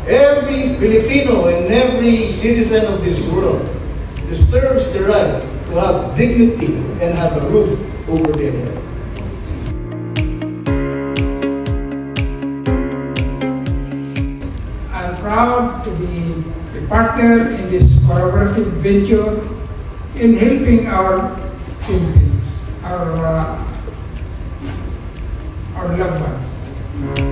Every Filipino and every citizen of this world deserves the right to have dignity and have a roof over their head. I'm proud to be a partner in this collaborative venture in helping our Philippines, our loved ones.